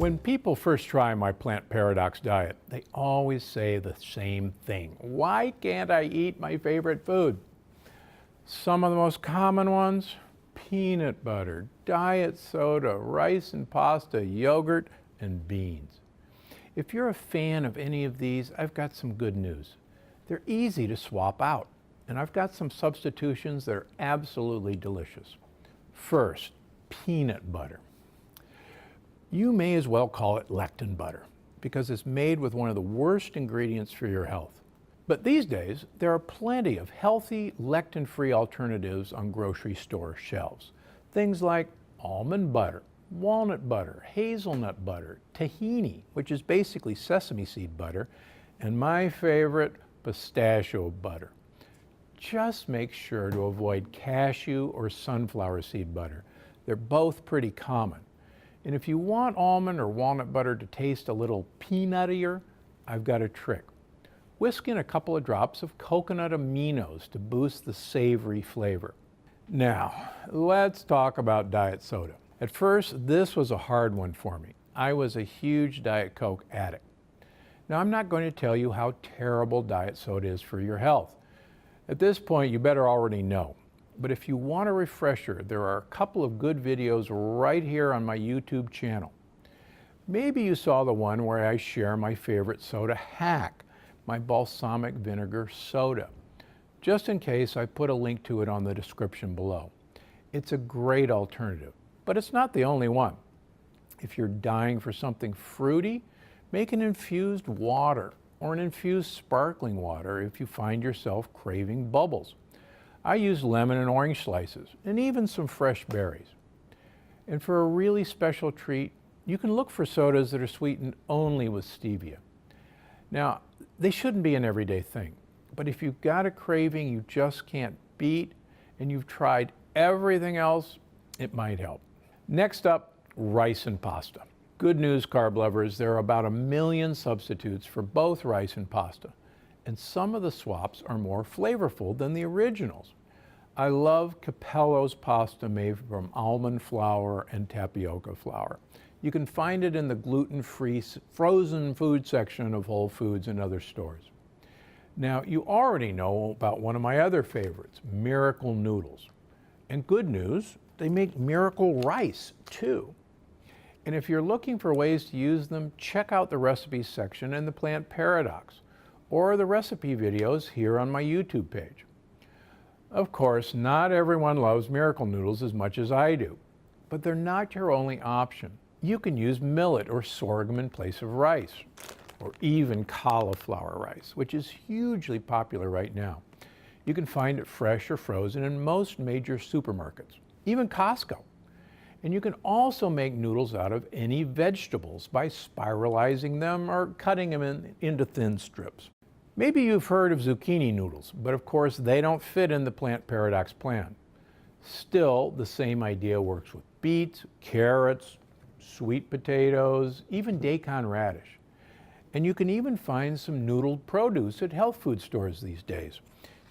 When people first try my plant paradox diet, they always say the same thing. Why can't I eat my favorite food? Some of the most common ones: peanut butter, diet soda, rice and pasta, yogurt, and beans. If you're a fan of any of these, I've got some good news. They're easy to swap out, and I've got some substitutions that are absolutely delicious. First, peanut butter. You may as well call it lectin butter because it's made with one of the worst ingredients for your health. But these days, there are plenty of healthy, lectin-free alternatives on grocery store shelves. Things like almond butter, walnut butter, hazelnut butter, tahini, which is basically sesame seed butter, and my favorite, pistachio butter. Just make sure to avoid cashew or sunflower seed butter. They're both pretty common. And if you want almond or walnut butter to taste a little peanuttier, I've got a trick. Whisk in a couple of drops of coconut aminos to boost the savory flavor. Now, let's talk about diet soda. At first, this was a hard one for me. I was a huge Diet Coke addict. Now, I'm not going to tell you how terrible diet soda is for your health. At this point, you better already know. But if you want a refresher, there are a couple of good videos right here on my YouTube channel. Maybe you saw the one where I share my favorite soda hack, my balsamic vinegar soda. Just in case, I put a link to it on the description below. It's a great alternative, but it's not the only one. If you're dying for something fruity, make an infused water or an infused sparkling water if you find yourself craving bubbles. I use lemon and orange slices, and even some fresh berries. And for a really special treat, you can look for sodas that are sweetened only with stevia. Now, they shouldn't be an everyday thing, but if you've got a craving you just can't beat, and you've tried everything else, it might help. Next up, rice and pasta. Good news, carb lovers, there are about 1 million substitutes for both rice and pasta. And some of the swaps are more flavorful than the originals. I love Capello's pasta made from almond flour and tapioca flour. You can find it in the gluten-free frozen food section of Whole Foods and other stores. Now, you already know about one of my other favorites, Miracle Noodles. And good news, they make Miracle Rice too. And if you're looking for ways to use them, check out the recipes section in the Plant Paradox, or the recipe videos here on my YouTube page. Of course, not everyone loves Miracle Noodles as much as I do, but they're not your only option. You can use millet or sorghum in place of rice, or even cauliflower rice, which is hugely popular right now. You can find it fresh or frozen in most major supermarkets, even Costco. And you can also make noodles out of any vegetables by spiralizing them or cutting them into thin strips. Maybe you've heard of zucchini noodles, but of course they don't fit in the Plant Paradox plan. Still, the same idea works with beets, carrots, sweet potatoes, even daikon radish. And you can even find some noodled produce at health food stores these days.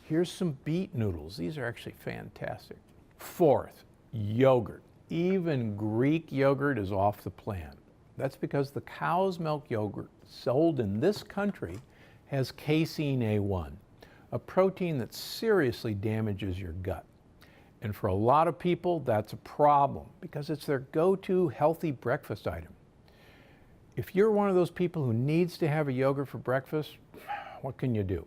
Here's some beet noodles. These are actually fantastic. Fourth, yogurt. Even Greek yogurt is off the plan. That's because the cow's milk yogurt sold in this country has casein A1, a protein that seriously damages your gut. And for a lot of people, that's a problem because it's their go-to healthy breakfast item. If you're one of those people who needs to have a yogurt for breakfast, what can you do?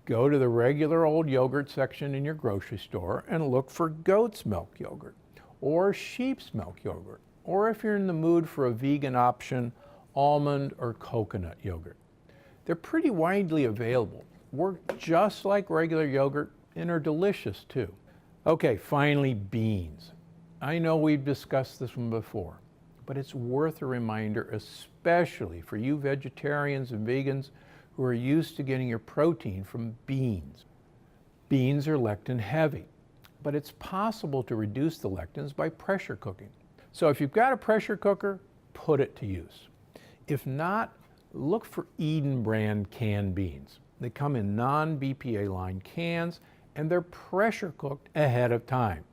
Go to the regular old yogurt section in your grocery store and look for goat's milk yogurt or sheep's milk yogurt, or if you're in the mood for a vegan option, almond or coconut yogurt. They're pretty widely available, work just like regular yogurt, and are delicious too. Okay, finally, beans. I know we've discussed this one before, but it's worth a reminder, especially for you vegetarians and vegans who are used to getting your protein from beans. Beans are lectin heavy, but it's possible to reduce the lectins by pressure cooking. So if you've got a pressure cooker, put it to use. If not, look for Eden brand canned beans. They come in non-BPA lined cans and they're pressure cooked ahead of time.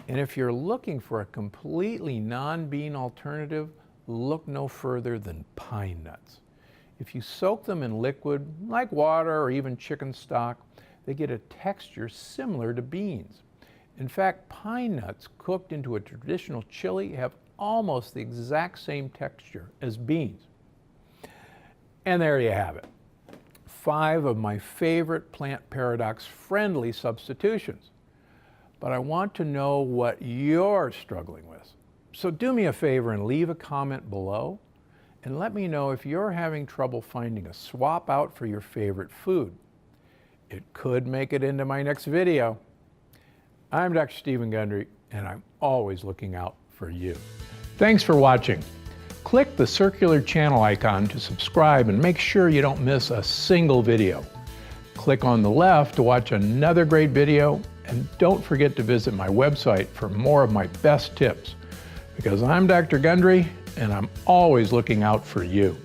And if you're looking for a completely non-bean alternative, look no further than pine nuts. If you soak them in liquid, like water or even chicken stock, they get a texture similar to beans. In fact, pine nuts cooked into a traditional chili have almost the exact same texture as beans. And there you have it. 5 of my favorite plant paradox friendly substitutions. But I want to know what you're struggling with. So do me a favor and leave a comment below and let me know if you're having trouble finding a swap out for your favorite food. It could make it into my next video. I'm Dr. Stephen Gundry, and I'm always looking out for you. Thanks for watching. Click the circular channel icon to subscribe and make sure you don't miss a single video. Click on the left to watch another great video, and don't forget to visit my website for more of my best tips. Because I'm Dr. Gundry, and I'm always looking out for you.